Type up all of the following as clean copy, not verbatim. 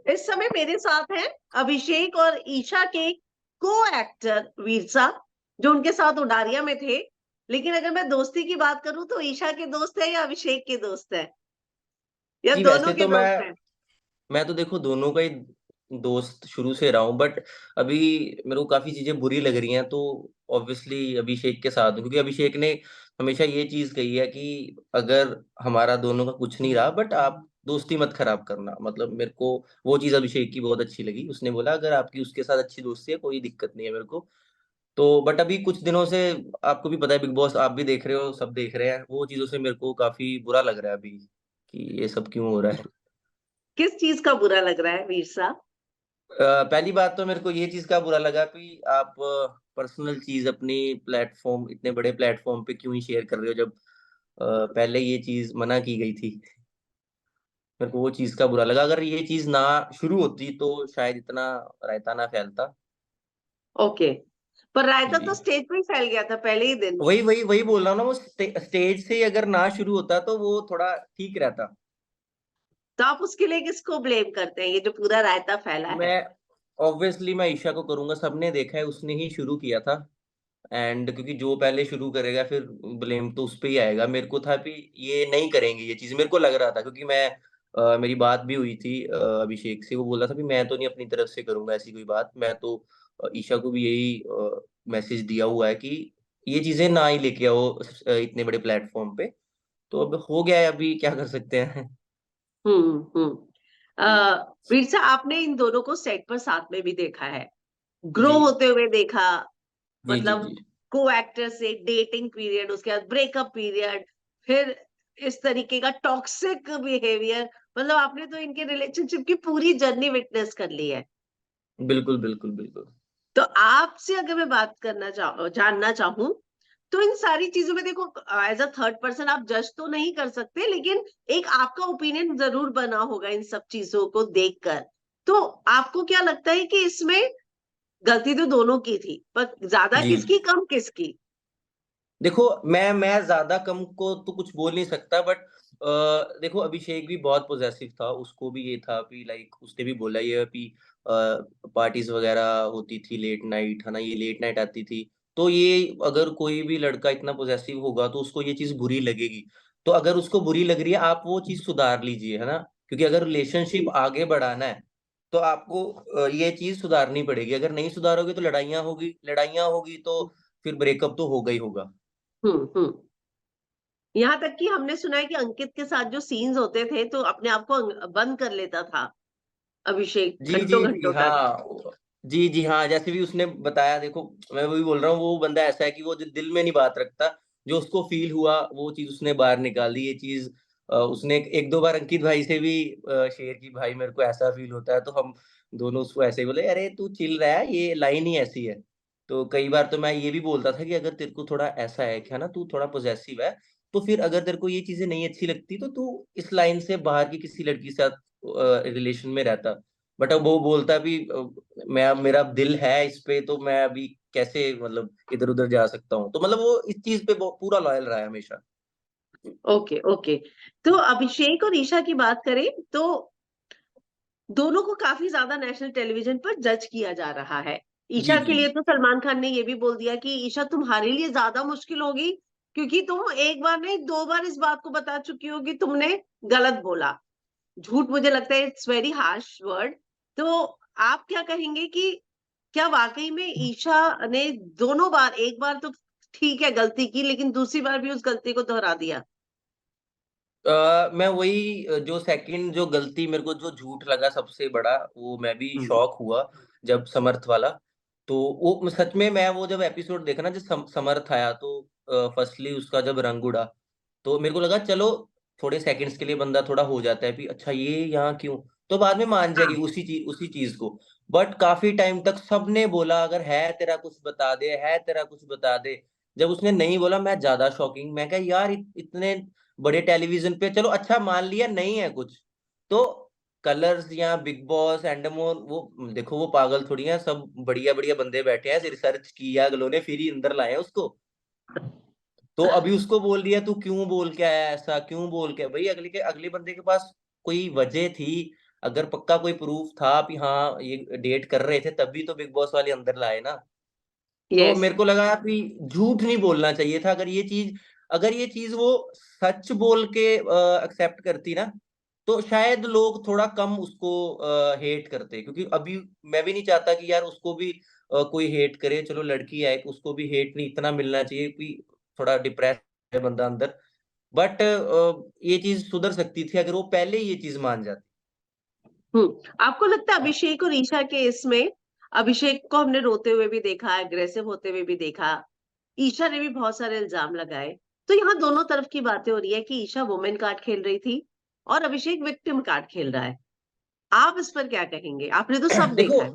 इस समय मेरे साथ हैं अभिषेक और ईशा के को एक्टर वीरसा, जो उनके साथ उडारिया में थे। लेकिन अगर मैं दोस्ती की बात करूं तो ईशा के दोस्त है या अभिषेक के दोस्त है, या जी, दोनों वैसे के तो दोस्त हैं? मैं तो देखो दोनों का ही दोस्त शुरू से रहा हूँ, बट अभी मेरे को काफ़ी चीज़ें बुरी लग रही हैं, तो ऑब्वियसली अभिषेक के साथ हूँ, क्योंकि अभिषेक ने हमेशा ये चीज़ कही है कि अगर हमारा दोनों का कुछ नहीं रहा, बट आप दोस्ती मत खराब करना। मतलब मेरे को वो चीज़ अभिषेक की बहुत अच्छी लगी। उसने बोला अगर आपकी उसके साथ अच्छी दोस्ती है, कोई दिक्कत नहीं है मेरे को। तो बट अभी कुछ दिनों से आपको भी पता है बिग बॉस आप भी देख रहे हो, सब देख रहे हैं, वो चीज़ों से मेरे को काफ़ी बुरा लग रहा है अभी, कि ये सब क्यों हो रहा है। किस चीज का बुरा लग रहा है वीरसा? पहली बात तो मेरे को ये चीज़ का बुरा लगा कि आप पर्सनल चीज़ अपनी प्लेटफ़ॉर्म इतने बड़े प्लेटफ़ॉर्म पे क्यों ही शेयर कर रहे हो, जब पहले ये चीज़ मना की गई थी। मेरे को वो चीज़ का बुरा लगा। अगर ये चीज़ ना शुरू होती तो शायद इतना रायता ना फैलता। ओके। पर रायता जी। तो स्टेज पे ही फैल गया था पहले ही दिन। वही बोल रहा हूँ ना, वो स्टेज से ही अगर ना शुरू होता तो वो थोड़ा ठीक रहता। तो आप उसके लिए किसको ब्लेम करते हैं, ये जो पूरा रायता फैला है? मैं ऑब्वियसली मैं ईशा को करूँगा, सबने देखा है उसने ही शुरू किया था। एंड क्योंकि जो पहले शुरू करेगा फिर ब्लेम तो उस पे ही आएगा। मेरे को था कि ये नहीं करेंगे ये चीज़, मेरे को लग रहा था, क्योंकि मेरी बात भी हुई थी अभिषेक से, वो बोल रहा था कि मैं तो नहीं अपनी तरफ से करूँगा ऐसी कोई बात। मैं तो ईशा को भी यही मैसेज दिया हुआ है कि ये चीज़ें ना ही लेके आओ इतने बड़े प्लेटफ़ॉर्म पे। तो अब हो गया है, अभी क्या कर सकते हैं। हम्म। जी। वीरसा, आपने इन दोनों को सेट पर साथ में भी देखा है, ग्रो जी। होते हुए देखा। जी, जी, मतलब जी। को एक्टर से डेटिंग पीरियड, उसके बाद ब्रेकअप पीरियड, फिर इस तरीके का टॉक्सिक बिहेवियर। मतलब आपने तो इनके रिलेशनशिप की पूरी जर्नी विटनेस कर ली है। बिल्कुल, बिल्कुल, बिल्कुल। तो आपसे अगर मैं बात करना जानना चाहूँ, तो इन सारी चीज़ों में देखो, एज़ अ थर्ड पर्सन आप जज तो नहीं कर सकते, लेकिन एक आपका ओपिनियन ज़रूर बना होगा इन सब चीज़ों को देखकर। तो आपको क्या लगता है कि इसमें गलती तो दोनों की थी, पर ज़्यादा जी। किसकी, कम किसकी? देखो, मैं ज़्यादा कम को तो कुछ बोल नहीं सकता, बट देखो अभिषेक भी बहुत पॉसेसिव था, उसको भी ये था कि लाइक उसने भी बोला ये कि अ, पार्टीज़ वग़ैरह होती थी लेट नाइट, है ना? ये लेट नाइट आती थी। तो ये अगर कोई भी लड़का इतना पॉसेसिव होगा तो उसको ये चीज़ बुरी लगेगी। तो अगर उसको बुरी लग रही है, आप वो चीज़ सुधार लीजिए, है ना? क्योंकि अगर रिलेशनशिप जी। आगे बढ़ाना है, तो आपको ये चीज़ सुधारनी पड़ेगी। अगर नहीं सुधारोगे तो लड़ाइयाँ होगी तो फिर ब्रेकअप तो होगा ही होगा। हुँ। यहाँ तक कि हमने सुना है कि अंकित के साथ जो सीन्स होते थे, तो अपने आप को बंद कर लेता था अभिषेक जी, जी, जी, घंटों-घंटों तक। हाँ। जी, जी, हाँ, जैसे भी उसने बताया, देखो मैं वही बोल रहा हूँ, वो बंदा ऐसा है कि वो जो दिल में नहीं बात रखता, जो उसको फ़ील हुआ वो चीज़ उसने बाहर निकाल दी। ये चीज़ उसने 1-2 बार अंकित भाई से भी शेयर की, भाई मेरे को ऐसा फ़ील होता है, तो हम दोनों उसको ऐसे ही बोले, "अरे तू चिल रहा है, ये लाइन ही ऐसी है।" तो कई बार तो मैं ये भी बोलता था कि अगर तेरे को थोड़ा ऐसा है कि है ना, तू थोड़ा पॉसेसिव है, तो फिर अगर तेरे को ये चीज़ें नहीं अच्छी लगती तो तू इस लाइन से बाहर की किसी लड़की के साथ रिलेशन में रहता। बट अब वो बोलता है भी मैं अब मेरा दिल है इस पे, तो मैं अभी कैसे मतलब इधर-उधर जा सकता हूँ। तो मतलब वो इस चीज़ पे पूरा लॉयल रहा है हमेशा। Okay, okay. तो अभिषेक और ईशा की बात करें तो दोनों को काफ़ी ज़्यादा नेशनल टेलीविज़न पर जज किया जा रहा है। जी, ईशा के जी। लिए तो सलमान खान ने ये भी बोल दिया कि ईशा तुम्हारे लिए ज़्यादा मुश्किल होगी, क्योंकि तुम एक बार नहीं 2 बार इस बात को बता चुकी हो कि तुमने गलत बोला। झूठ मुझे लगता है इट्स वेरी हार्श वर्ड। तो आप क्या कहेंगे कि क्या वाक़ई में ईशा ने दोनों बार, एक बार तो ठीक है गलती की, लेकिन दूसरी बार भी उस गलती को दोहरा दिया? मैं वही जो सेकंड जो गलती मेरे को जो झूठ लगा सबसे बड़ा, वो मैं भी हुँ। शॉक हुआ जब समर्थ वाला। तो वो सच में मैं वो जब एपिसोड देखा ना, जब समर्थ आया, तो फर्स्टली उसका जब रंग उड़ा, तो मेरे को लगा चलो थोड़े सेकंड्स के लिए बंदा थोड़ा हो जाता है कि अच्छा ये यहाँ क्यों? तो बाद में मान हाँ। जाएगी उसी चीज़ को। बट काफ़ी टाइम तक सबने बोला अगर है तेरा कुछ बता दे, है तेरा कुछ बता दे। जब उसने नहीं बोला मैं ज़्यादा शॉकिंग, मैं कहा यार इतने बड़े टेलीविज़न पे चलो अच्छा मान लिया नहीं है कुछ, तो कलर्स या बिग बॉस, एंडेमोर वो देखो वो पागल थोड़ी हैं, सब बढ़िया-बढ़िया बंदे बैठे हैं, रिसर्च किया अगलों ने फिर ही अंदर लाए हैं उसको। तो अभी उसको बोल दिया तू क्यों बोल के आया ऐसा, क्यों बोल के भई अगले बंदे के पास कोई वजह थी, अगर पक्का कोई प्रूफ था कि हाँ ये डेट कर रहे थे, तभी तो बिग बॉस वाले अंदर लाए ना। तो यस। मेरे को लगा कि झूठ नहीं बोलना चाहिए था। अगर ये चीज वो सच बोल के एक्सेप्ट करती ना, तो शायद लोग थोड़ा कम उसको हेट करते। क्योंकि अभी मैं भी नहीं चाहता कि यार उसको भी कोई हेट करे। चलो लड़की है, उसको भी हेट नहीं इतना मिलना चाहिए कि थोड़ा डिप्रेस है बंदा अंदर। बट ये चीज सुधर सकती थी अगर वो पहले ही ये चीज मान जाती। आपको लगता है अभिषेक और ईशा के इसमें, अभिषेक को हमने रोते हुए भी देखा, एग्रेसिव होते हुए भी देखा, ईशा ने भी बहुत सारे इल्जाम लगाए, तो यहाँ दोनों तरफ की बातें हो रही है कि ईशा वुमेन कार्ड खेल रही थी और अभिषेक विक्टिम कार्ड खेल रहा है। आप इस पर क्या कहेंगे? आपने तो सब देखो, देखा है।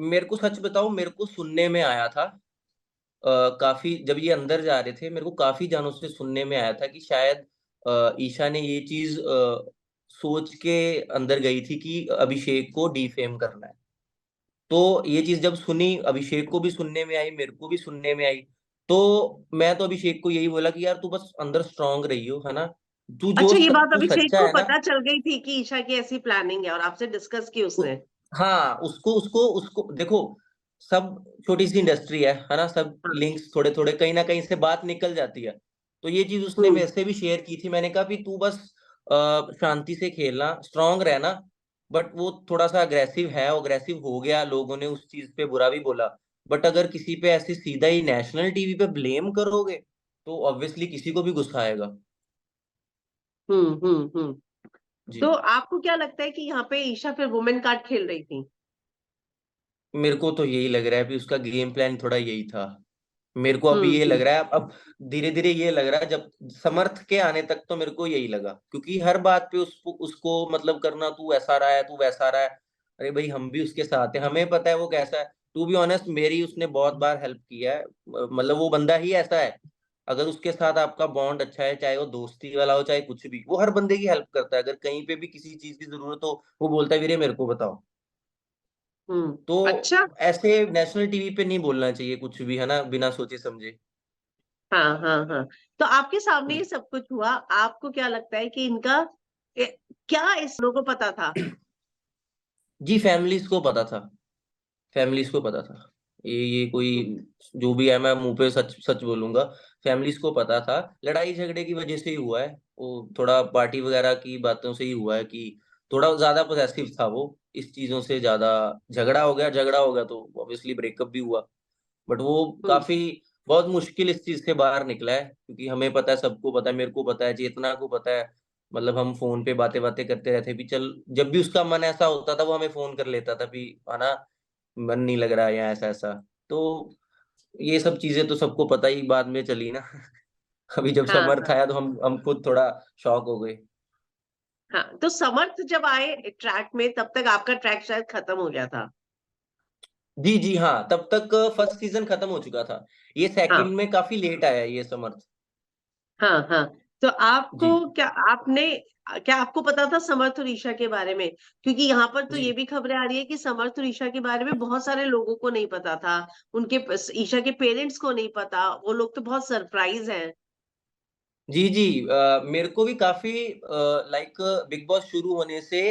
मेरे को सच बताऊं, मेरे को सुनने में आया था काफी, जब ये अंदर जा रहे थे मेरे को काफी जानों से सुनने में आया था कि शायद ईशा ने ये चीज सोच के अंदर गई थी कि अभिषेक को डिफेम करना है। तो ये चीज जब सुनी, अभिषेक को भी सुनने में आई, मेरे को भी सुनने में आई। तो मैं तो अभिषेक को यही बोला कि यार तू बस अंदर स्ट्रांग रही हो, है ना। अच्छा, ये बात तू अभिषेक सच्चा को है ना। पता चल गई थी कि ईशा की ऐसी प्लानिंग है और आपसे डिस्कस की तो उसने? हाँ, उसको उसको उसको देखो, सब छोटी सी इंडस्ट्री है ना। सब हाँ। लिंक्स थोड़े थोड़े कहीं ना कहीं से बात निकल जाती है। तो ये चीज उसने हम्म। मेरे से भी शेयर की थी। मैंने कहा कि तू बस शांति से खेलना, स्ट्रांग रहना। बट वो थोड़ा सा अग्रेसिव है, अग्रेसिव हो गया, लोगों ने उस चीज पे बुरा भी बोला। बट अगर किसी पे ऐसे सीधा ही नेशनल टीवी पे ब्लेम करोगे, तो ऑब्वियसली किसी को भी गुस्सा आएगा। हम्म। जी। तो आपको क्या लगता है कि यहाँ पे ईशा फिर वुमेन कार्ड खेल रही थी? मेरे को तो यही लग रहा है कि उसका गेम प्लान थोड़ा यही था। मेरे को अभी ये लग हम्म। रहा है, अब धीरे धीरे ये लग रहा है। जब समर्थ के आने तक तो मेरे को यही लगा, क्योंकि हर बात पे उसको उसको मतलब करना, तू ऐसा रहा है, तू वैसा रहा है। अरे भाई, हम भी उसके साथ हैं, हमें पता है वो कैसा है। टू बी ऑनेस्ट, मेरी उसने बहुत बार हेल्प किया है। मतलब वो बंदा ही ऐसा है। अगर उसके साथ आपका बॉन्ड अच्छा है, चाहे वो दोस्ती वाला हो चाहे कुछ भी, वो हर बंदे की हेल्प करता है। अगर कहीं पे भी किसी चीज की जरूरत हो, वो बोलता है वीरे मेरे को बताओ। तो अच्छा। ऐसे नेशनल टीवी पे नहीं बोलना चाहिए कुछ भी, है ना, बिना सोचे समझे। हाँ हाँ हाँ। तो आपके सामने ये सब कुछ हुआ, आपको क्या लगता है कि इनका क्या इस लोगों को पता था? जी, फैमिलीज को पता था। फैमिलीज को पता था। ये कोई जो भी है, मैं मुंह पे सच सच बोलूंगा। फैमिलीज को पता था। लड़ाई झगड़े की वजह से ही हुआ है। वो थोड़ा पार्टी वगैरह की बातों से ही हुआ है कि थोड़ा ज्यादा पोसेसिव था वो। इस चीजों से ज्यादा झगड़ा हो गया तो ऑब्वियसली ब्रेकअप भी हुआ। बट वो हम्म काफी बहुत मुश्किल इस चीज से बाहर निकला है। क्योंकि हमें पता है, सबको पता है, मेरे को पता है, चेतना को पता है। मतलब हम फोन पे बातें बातें करते रहते भी, चल जब भी उसका मन ऐसा होता था वो हमें फोन कर लेता था भी, है ना, मन नहीं लग रहा है या ऐसा ऐसा। तो ये सब चीजें तो सबको पता ही बाद में चली ना। अभी जब हाँ समर्थ हाँ आया तो हम खुद थोड़ा शॉक हो गए। हाँ। तो समर्थ जब आए ट्रैक में, तब तक आपका ट्रैक शायद खत्म हो गया था। जी जी हाँ, तब तक फर्स्ट सीजन खत्म हो चुका था। ये हाँ सेकंड में काफी लेट आया ये समर्थ। हाँ हाँ। तो जी क्या आपको पता था समर्थ और ईशा के बारे में? क्योंकि यहाँ पर तो जी ये भी खबरें आ रही है कि समर्थ और ईशा के बारे में बहुत सारे लोगों को नहीं पता था। उनके ईशा के पेरेंट्स को नहीं पता, वो लोग तो बहुत सरप्राइज हैं। जी जी। मेरे को भी काफी लाइक बिग बॉस शुरू होने से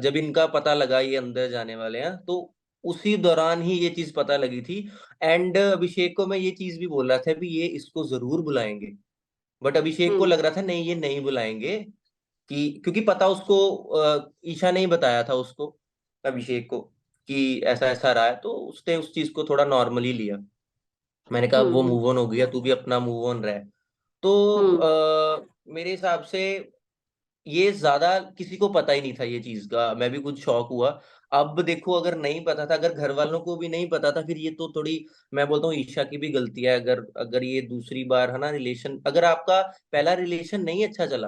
जब इनका पता लगा ये अंदर जाने वाले हैं, तो उसी दौरान ही ये चीज पता लगी थी। एंड अभिषेक को मैं ये चीज भी बोल रहा था भी ये इसको जरूर बुलाएंगे। बट अभिषेक को हम्म लग रहा था नहीं, ये नहीं बुलाएंगे। कि क्योंकि पता उसको ईशा ने ही बताया था उसको, अभिषेक को, कि ऐसा ऐसा रहा है। तो उसने उस चीज को थोड़ा नॉर्मली लिया। मैंने कहा वो हम्म मूव ऑन हो गया, तू भी अपना मूव ऑन रह। तो हम्म मेरे हिसाब से ये ज्यादा किसी को पता ही नहीं था ये चीज का। मैं भी कुछ शॉक हुआ। अब देखो, अगर नहीं पता था, अगर घर वालों को भी नहीं पता था, फिर ये तो थोड़ी, मैं बोलता हूँ ईशा की भी गलती है। अगर अगर ये दूसरी बार, है ना, रिलेशन, अगर आपका पहला रिलेशन नहीं अच्छा चला,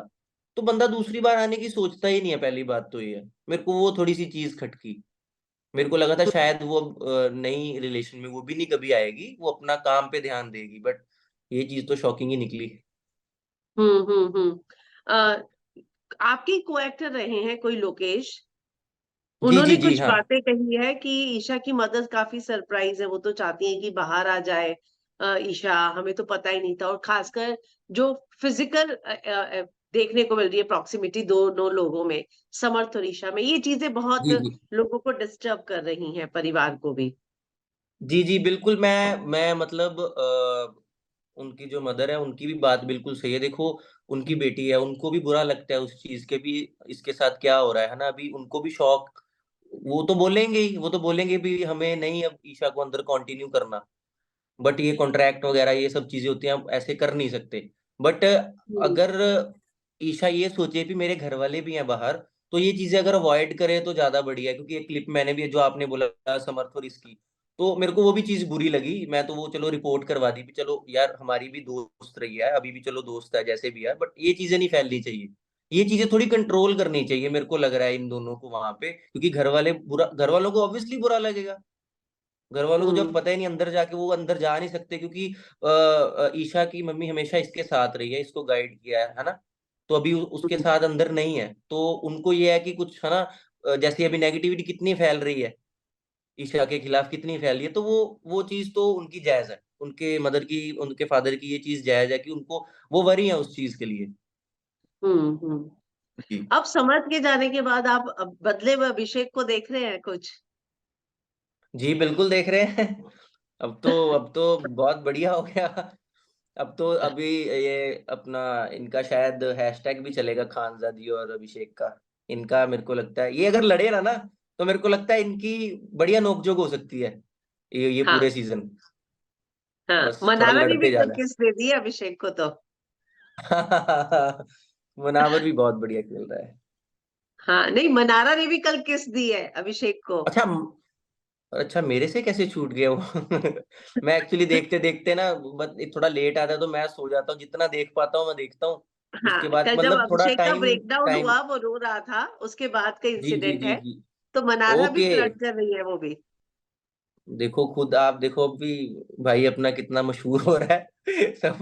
तो बंदा दूसरी बार आने की सोचता ही नहीं है। पहली बात तो ये है, मेरे को वो थोड़ी सी चीज खटकी। मेरे को लगा था शायद वो नई रिलेशन में वो भी नहीं कभी आएगी, वो अपना काम पे ध्यान देगी। बट ये चीज तो शॉकिंग ही निकली। हम्म। अ, आपके को एक्टर रहे हैं कोई लोकेश, जी उन्होंने जी जी कुछ हाँ। बातें कही है कि ईशा की मदद काफी सरप्राइज है, वो तो चाहती है कि बाहर आ जाए। ईशा, हमें तो पता ही नहीं था। और खासकर जो फिजिकल देखने को मिल रही है प्रॉक्सिमिटी दोनों लोगों में, समर्थ और ईशा में, ये चीजें बहुत जी जी लोगों को डिस्टर्ब कर रही हैं, परिवार को भी। जी जी बिल्कुल। मैं मतलब उनकी जो मदर है उनकी भी बात बिल्कुल सही है। देखो उनकी बेटी है, उनको भी बुरा लगता है उस चीज के भी, इसके साथ क्या हो रहा है ना। अभी उनको भी शौक, वो तो बोलेंगे ही, वो तो बोलेंगे भी हमें नहीं अब ईशा को अंदर कंटिन्यू करना। बट ये कॉन्ट्रैक्ट वगैरह ये सब चीजें होती हैं, हम ऐसे कर नहीं सकते। बट हम्म अगर ईशा ये सोचे कि मेरे घर वाले भी हैं बाहर, तो ये चीजें अगर अवॉइड करे तो ज्यादा बढ़िया है। क्योंकि एक क्लिप मैंने भी जो आपने बोला समर्थ और इसकी, तो मेरे को वो भी चीज बुरी लगी। मैं तो वो चलो रिपोर्ट करवा दी भी, चलो यार हमारी भी दोस्त रही है, अभी भी चलो दोस्त है जैसे भी है, बट ये चीजें नहीं फैलनी चाहिए। ये चीजें थोड़ी कंट्रोल करनी चाहिए मेरे को लग रहा है इन दोनों को वहां पे। क्योंकि घर वालों को ऑब्वियसली बुरा लगेगा। घर वालों को जब हम्म पता ही नहीं अंदर जाके, वो अंदर जा नहीं सकते। क्योंकि ईशा की मम्मी हमेशा इसके साथ रही है, इसको गाइड किया है ना। तो अभी उसके हम्म साथ अंदर नहीं है, तो उनको ये है कि कुछ है ना, जैसे अभी नेगेटिविटी कितनी फैल रही है ईशा के खिलाफ, कितनी फैल रही है, तो वो चीज तो उनकी जायज है। उनके मदर की, उनके फादर की ये चीज जायज है कि उनको वो वरी है उस चीज के लिए। हम्म। जी अब समर्थ के जाने के बाद आप अब बदले में अभिषेक को देख रहे हैं कुछ? जी बिल्कुल देख रहे हैं। अब तो बहुत बढ़िया हो गया। अब तो अभी ये अपना इनका शायद हैशटैग भी चलेगा, खानजादी और अभिषेक का। इनका मेरे को लगता है ये अगर लड़े ना तो मेरे को लगता है इनकी बढ़िया नोकझोंक हो सकती है ये पूरे हाँ सीजन। हाँ, बस थोड़ा मनारा ने भी लड़ते कल जाना किस दे दी है अभिषेक को तो। है। मुनावर भी बहुत बढ़िया खेल रहा है। हाँ नहीं, मनारा ने भी कल किस दी है अभिषेक को। अच्छा अच्छा, मेरे से कैसे छूट गया वो? मैं एक्चुअली देखते देखते ना, बस थोड़ा लेट आता है तो मैं सो जाता हूँ। जितना देख पाता हूँ मैं देखता हूँ। हाँ, उसके बाद कल जब मतलब थोड़ा अभिषेक का टाइम ब्रेकडाउन टाइम हुआ, वो रो रहा था, उसके बाद का जी जी इंसिडेंट जी है। जी तो मनारा भी ओके। फ्लर्ट कर रही है वो भी। देखो खुद आप देखो अभी भाई अपना कितना मशहूर हो रहा है सब।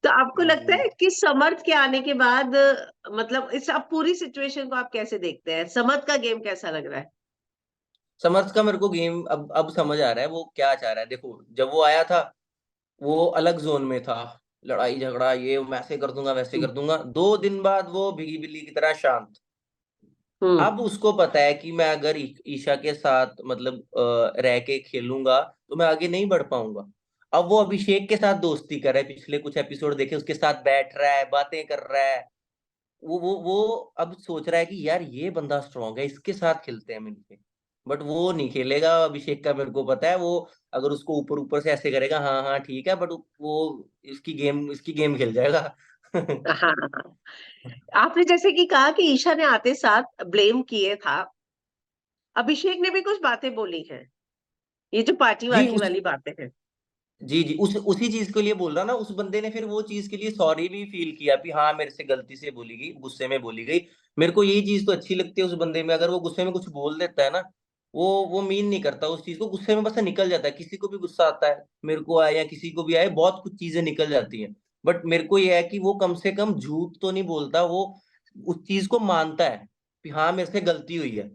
तो आपको लगता है जी कि समर्थ के आने के बाद मतलब इस अब पूरी सिचुएशन को आप कैसे देखते हैं? समर्थ का गेम कैसा लग रहा है? समर्थ का मेरे को गेम अब समझ आ रहा है वो क्या चाह रहा है। देखो जब वो आया था, वो अलग जोन में था, लड़ाई झगड़ा ये मैं ऐसे कर दूंगा वैसे हम्म कर दूंगा। 2 दिन बाद वो भीगी बिल्ली की तरह शांत। हम्म अब उसको पता है कि मैं अगर ईशा के साथ मतलब रह के खेलूंगा तो मैं आगे नहीं बढ़ पाऊंगा। अब वो अभिषेक के साथ दोस्ती कर रहा है, पिछले कुछ एपिसोड देखे, उसके साथ बैठ रहा है, बातें कर रहा है। वो अब सोच रहा है कि यार ये बंदा स्ट्रांग है, इसके साथ खेलते हैं मिलके। बट वो नहीं खेलेगा अभिषेक का, मेरे को पता है। वो अगर उसको ऊपर ऊपर से ऐसे करेगा हाँ हाँ ठीक है, बट वो इसकी गेम खेल जाएगा। हाँ हाँ हाँ। आपने जैसे कि कहा कि ईशा ने आते साथ ब्लेम किए था, अभिषेक ने भी कुछ बातें बोली हैं, ये जो पार्टी जी वार्टी वाली बातें हैं। जी जी उसी चीज के लिए बोल रहा ना। उस बंदे ने फिर वो चीज के लिए सॉरी भी फील किया कि हाँ मेरे से गलती से बोली गई, गुस्से में बोली गई। मेरे को यही चीज तो अच्छी लगती है उस बंदे में। अगर वो गुस्से में कुछ बोल देता है ना, वो मीन नहीं करता उस चीज को, गुस्से में बस निकल जाता है। किसी को भी गुस्सा आता है, मेरे को आए या किसी को भी आए, बहुत कुछ चीजें निकल जाती हैं। बट मेरे को ये है कि वो कम से कम झूठ तो नहीं बोलता, वो उस चीज को मानता है कि हाँ मेरे से गलती हुई है।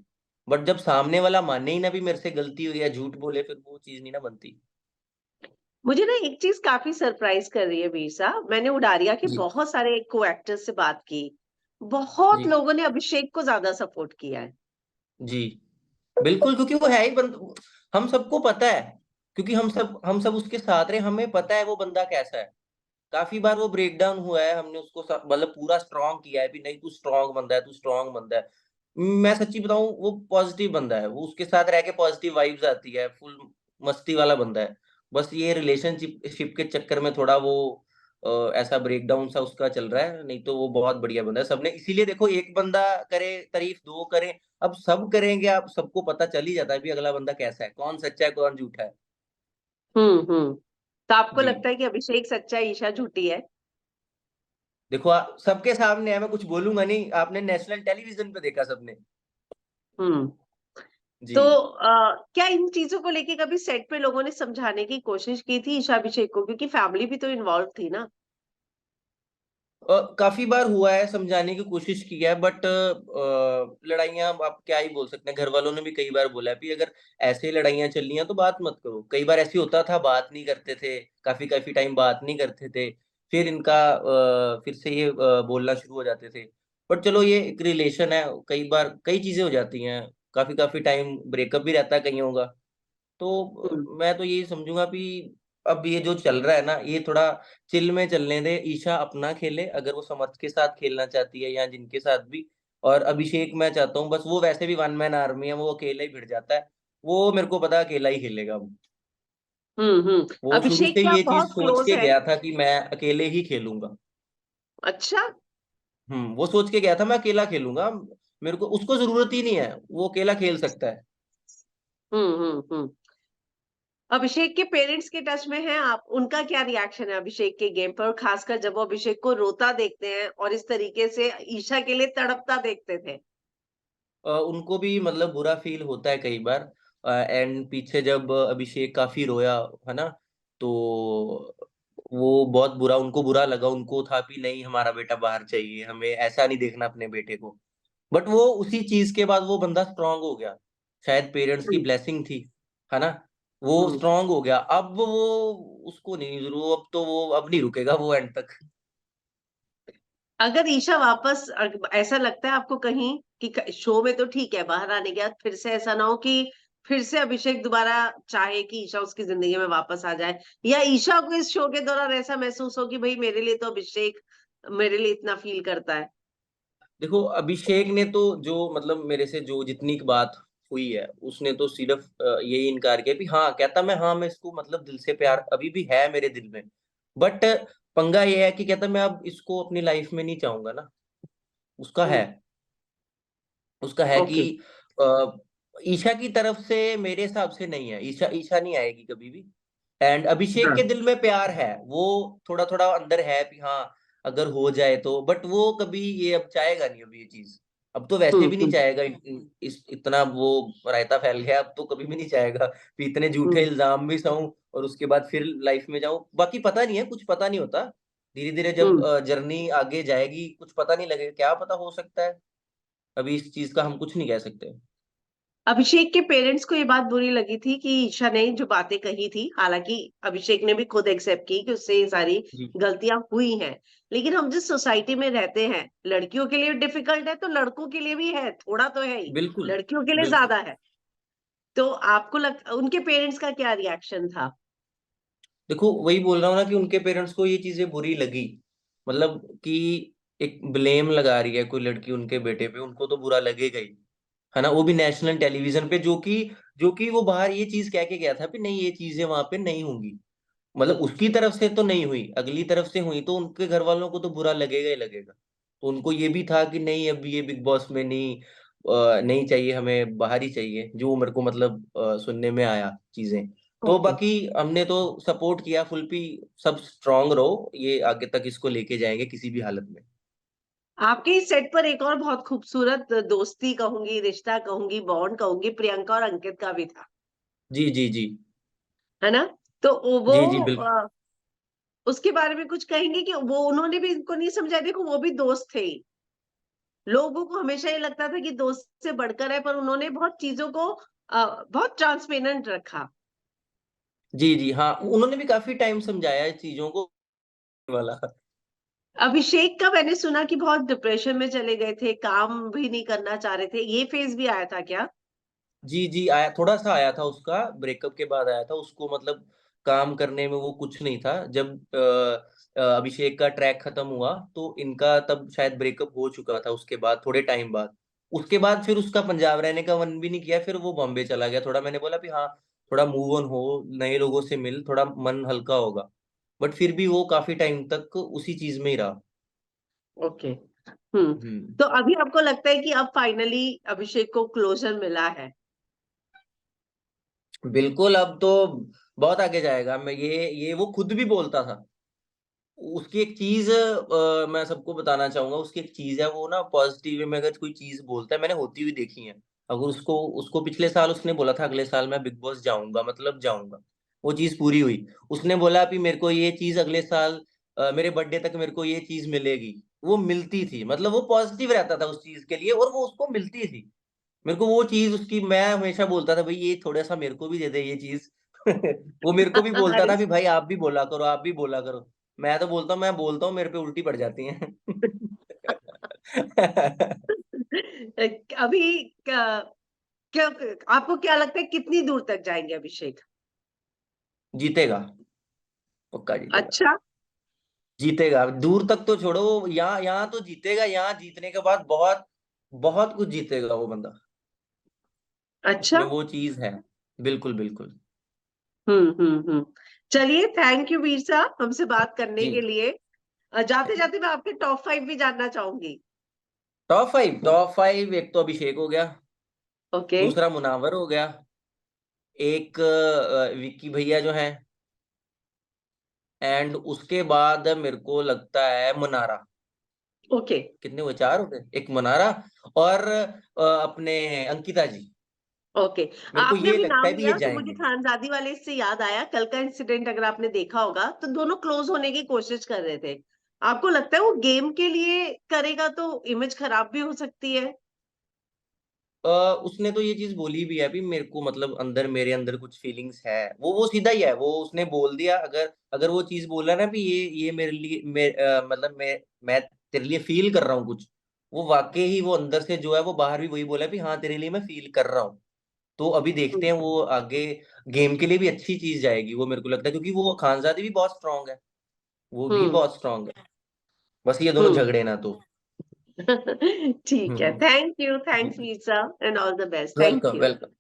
बट जब सामने वाला माने ही ना भी मेरे से गलती हुई है, झूठ बोले, फिर वो चीज नहीं ना बनती। मुझे ना एक चीज काफी सरप्राइज कर रही है वीर साहब, मैंने उडारिया के जी बहुत सारे को एक्टर्स से बात की, बहुत जी लोगों ने अभिषेक को ज्यादा सपोर्ट किया है। जी बिल्कुल। क्योंकि वो है ही हम सबको पता है। क्योंकि हम सब उसके साथ रहे, हमें पता है वो बंदा कैसा है। काफी बार वो ब्रेक डाउन हुआ है, हमने उसको मतलब पूरा स्ट्रांग किया है भी, नहीं तू स्ट्रांग बंदा है, तू स्ट्रांग बंदा है। मैं सच्ची बताऊं वो पॉजिटिव बंदा है, वो उसके साथ रह के पॉजिटिव वाइब्स आती है, फुल मस्ती वाला बंदा है। बस ये रिलेशनशिप शिप के चक्कर में थोड़ा वो ऐसा ब्रेक डाउन सा उसका चल रहा है। नहीं तो वो बहुत बढ़िया बंदा है। सबने इसीलिए देखो, एक बंदा करे तारीफ, दो करे, अब सब करेंगे, आप सबको पता चल ही जाता है भी अगला बंदा कैसा है, कौन सच्चा है कौन झूठा है। हम्म। तो आपको जी लगता है कि अभिषेक सच्चा है, ईशा झूठी है? देखो सबके सामने है, मैं कुछ बोलूंगा नहीं, आपने नेशनल टेलीविजन पे देखा सबने। हम्म। जी तो क्या इन चीजों को लेके कभी सेट पे लोगों ने समझाने की कोशिश की थी ईशा अभिषेक को, क्योंकि फैमिली भी तो इन्वॉल्व थी ना? काफी बार हुआ है, समझाने की कोशिश की है, बट लड़ाइयाँ आप क्या ही बोल सकते हैं। घर वालों ने भी कई बार बोला है कि अगर ऐसे लड़ाइयाँ चल रही हैं तो बात मत करो। कई बार ऐसे होता था, बात नहीं करते थे, काफी काफी टाइम बात नहीं करते थे। फिर इनका फिर से ये बोलना शुरू हो जाते थे। बट चलो ये एक रिलेशन है, कई बार कई चीजें हो जाती हैं, काफी काफी टाइम ब्रेकअप भी रहता है कईयों का। तो हम्म मैं तो यही समझूंगा कि अब ये जो चल रहा है ना, ये थोड़ा चिल में चलने दे। ईशा अपना खेले अगर वो समर्थ के साथ खेलना चाहती है या जिनके साथ भी। और अभिषेक मैं चाहता हूँ बस, वो वैसे भी वन मैन आर्मी है, वो अकेला ही भिड़ जाता है। वो मेरे को पता है अकेला ही खेलेगा अब। वो शुरू अभिषेक से क्या ये चीज बहुत सोच क्लोज के है? गया था कि मैं अकेले ही खेलूंगा। अच्छा। वो सोच के गया था मैं अकेला खेलूंगा, मेरे को उसको जरूरत ही नहीं है, वो अकेला खेल सकता है। हम्म। अभिषेक के पेरेंट्स के टच में हैं आप? उनका क्या रिएक्शन है अभिषेक के गेम पर, और खासकर जब वो अभिषेक को रोता देखते हैं और इस तरीके से ईशा के लिए तड़पता देखते थे? उनको भी मतलब बुरा फील होता है कई बार। एंड पीछे जब अभिषेक काफी रोया, है ना, तो वो बहुत बुरा, उनको बुरा लगा, उनको था कि नहीं हमारा बेटा बाहर चाहिए, हमें ऐसा नहीं देखना अपने बेटे को। बट वो उसी चीज के बाद वो बंदा स्ट्रांग हो गया, शायद पेरेंट्स की हम्म ब्लेसिंग थी, है ना। वो हम्म। स्ट्रांग हो गया, अब वो उसको नहीं जरूर, अब तो वो अब नहीं रुकेगा वो एंड तक। अगर ईशा वापस ऐसा लगता है आपको कहीं कि शो में तो ठीक है, बाहर आने के बाद फिर से ऐसा ना हो कि फिर से अभिषेक दोबारा चाहे कि ईशा उसकी जिंदगी में वापस आ जाए, या ईशा को इस शो के दौरान ऐसा महसूस हो कि भाई मेरे लिए तो अभिषेक मेरे लिए इतना फील करता है? देखो अभिषेक ने तो जो मतलब मेरे से जो जितनी की बात हुई है, उसने तो सिर्फ यही इनकार किया कि हाँ, कहता मैं, हाँ मैं इसको मतलब दिल से प्यार अभी भी है मेरे दिल में। बट पंगा ये है कि कहता मैं अब इसको अपनी लाइफ में नहीं चाहूंगा ना। उसका है, हम्म। उसका है कि ओके। अ, ईशा की तरफ से मेरे हिसाब से नहीं है, ईशा ईशा नहीं आएगी कभी भी। एंड अभिषेक के हाँ। दिल में प्यार है, वो थोड़ा थोड़ा अंदर है कि हाँ अगर हो जाए तो, बट वो कभी ये अब चाहेगा नहीं अब ये चीज। अब तो वैसे भी नहीं हम्म। चाहेगा, इस इतना वो रायता फैल गया, अब तो कभी भी नहीं चाहेगा कि इतने झूठे हम्म इल्जाम भी सहूं और उसके बाद फिर लाइफ में जाऊं। बाकी पता नहीं है, कुछ पता नहीं होता, धीरे धीरे जब हम्म। जर्नी आगे जाएगी कुछ पता नहीं लगेगा, क्या पता हो सकता है। अभी इस चीज का हम कुछ नहीं कह सकते। अभिषेक के पेरेंट्स को ये बात बुरी लगी थी कि ईशा ने जो बातें कही थी, हालांकि अभिषेक ने भी खुद एक्सेप्ट की कि उससे ये सारी जी गलतियां हुई हैं, लेकिन हम जिस सोसाइटी में रहते हैं, लड़कियों के लिए डिफिकल्ट है तो लड़कों के लिए भी है, थोड़ा तो है ही, बिल्कुल लड़कियों के लिए बिल्कुल। ज्यादा है। तो आपको उनके पेरेंट्स का क्या रिएक्शन था? देखो वही बोल रहा हूँ ना कि उनके पेरेंट्स को ये चीजें बुरी लगी, मतलब कि एक ब्लेम लगा रही है कोई लड़की उनके बेटे पे, उनको तो बुरा लगेगा ही, है ना। वो भी नेशनल टेलीविजन पे, जो कि वो बाहर ये चीज कह के गया था कि नहीं ये चीजें वहां पे नहीं होंगी। मतलब हम्म उसकी तरफ से तो नहीं हुई, अगली तरफ से हुई, तो उनके घर वालों को तो बुरा लगेगा ही लगेगा। तो उनको ये भी था कि नहीं अब ये बिग बॉस में नहीं, नहीं चाहिए, हमें बाहर ही चाहिए, जो मेरे को मतलब सुनने में आया चीजें। तो ओके। बाकी हमने तो सपोर्ट किया फुल पी, सब स्ट्रांग रहो, ये आगे तक इसको लेके जाएंगे किसी भी हालत में। आपके इस सेट पर एक और बहुत खूबसूरत दोस्ती कहूंगी, रिश्ता कहूंगी, बॉन्ड कहूंगी, प्रियंका और अंकित का भी था, जी जी जी। है ना? तो वो जी जी बिल्कुल। उसके बारे में कुछ कहेंगे कि वो उन्होंने भी इनको नहीं समझा, देखो वो भी दोस्त थे ही। लोगों को हमेशा ये लगता था कि दोस्त से बढ़कर है, पर उन्होंने बहुत चीजों को बहुत ट्रांसपेरेंट रखा। जी जी हाँ, उन्होंने भी काफी टाइम समझाया इस चीजों को वाला। अभिषेक का मैंने सुना कि बहुत डिप्रेशन में चले गए थे, काम भी नहीं करना चाह रहे थे, ये फेज भी आया था क्या? जी जी आया, थोड़ा सा आया था उसका, ब्रेकअप के बाद आया था उसको, मतलब काम करने में वो कुछ नहीं था। जब अभिषेक का ट्रैक खत्म हुआ तो इनका तब शायद ब्रेकअप हो चुका था, उसके बाद थोड़े टाइम बाद। उसके बाद फिर उसका पंजाब रहने का मन भी नहीं किया, फिर वो बॉम्बे चला गया। थोड़ा मैंने बोला भी हाँ थोड़ा मूव ऑन हो, नए लोगों से मिल, थोड़ा मन हल्का होगा। बट फिर भी वो काफी टाइम तक उसी चीज में ही रहा। ओके। हम्म। तो अभी आपको लगता है कि अब फाइनली अभिषेक को क्लोजर मिला है? बिल्कुल, अब तो बहुत आगे जाएगा। मैं ये वो खुद भी बोलता था। उसकी एक चीज मैं सबको बताना चाहूंगा, उसकी एक चीज है, वो ना पॉजिटिव वे में अगर कोई चीज बोलता है, मैंने होती हुई देखी है। अगर उसको उसको पिछले साल उसने बोला था अगले साल मैं बिग बॉस जाऊंगा, मतलब जाऊंगा, वो चीज पूरी हुई। उसने बोला कि मेरे को ये चीज अगले साल मेरे बर्थडे तक मेरे को ये चीज मिलेगी, वो मिलती थी। मतलब वो पॉजिटिव रहता था उस चीज के लिए और वो उसको मिलती थी। मेरे को वो चीज उसकी, मैं हमेशा बोलता था भाई ये थोड़ा सा मेरे को भी दे दे ये चीज। वो मेरे को भी बोलता अरे था भी भाई आप भी बोला करो, आप भी बोला करो। मैं तो बोलता हूँ, मैं बोलता हूँ, मेरे पे उल्टी पड़ जाती हैं। अभी क्या, क्या आपको क्या लगता है कितनी दूर तक जाएंगे अभिषेक? जीतेगा, पक्का जीतेगा। अच्छा। जीतेगा, दूर तक तो छोड़ो, यहाँ यहाँ तो जीतेगा, यहाँ जीतने के बाद बहुत बहुत कुछ जीतेगा वो बंदा। अच्छा। उसमें वो चीज है। बिल्कुल बिल्कुल। हम्म। चलिए, थैंक यू वीर साहब हमसे बात करने जी। के लिए। जाते जाते मैं आपके टॉप 5 भी जानना चाहूंगी। टॉप 5, एक तो अभिषेक हो गया, ओके। दूसरा मुनावर हो गया, एक विक्की भैया जो हैं, एंड उसके बाद मेरे को लगता है मनारा। ओके। कितने हुए, 4 हो गए, एक मनारा और अपने अंकिता जी। ओके। मेरे को आपने ये अभी लगता नाम है भी ये लिया तो मुझे जाएंगे। खानजादी वाले से याद आया, कल का इंसिडेंट अगर आपने देखा होगा तो दोनों क्लोज होने की कोशिश कर रहे थे। आपको लगता है वो गेम के लिए करेगा तो इमेज खराब भी हो सकती है? उसने तो ये चीज बोली भी है भी, मेरे को मतलब अंदर, मेरे अंदर कुछ फीलिंग्स है, वो सीधा ही है, वो उसने बोल दिया। अगर अगर वो चीज बोला ना भी ये मेरे लिए, मतलब मैं तेरे लिए फील कर रहा हूँ कुछ, वो वाकई ही वो अंदर से जो है वो बाहर भी वही बोला भी हाँ तेरे लिए मैं फील कर रहा हूँ। तो अभी देखते हैं वो आगे, गेम के लिए भी अच्छी चीज जाएगी वो, मेरे को लगता है, क्योंकि वो खानजादी भी बहुत स्ट्रांग है, वो भी हम्म। बहुत स्ट्रांग है। बस ये दोनों हम्म। झगड़े ना तो। ठीक है, हम्म। थैंक यू, थैंक्स वीर साहब and all the best, thank welcome you. Welcome.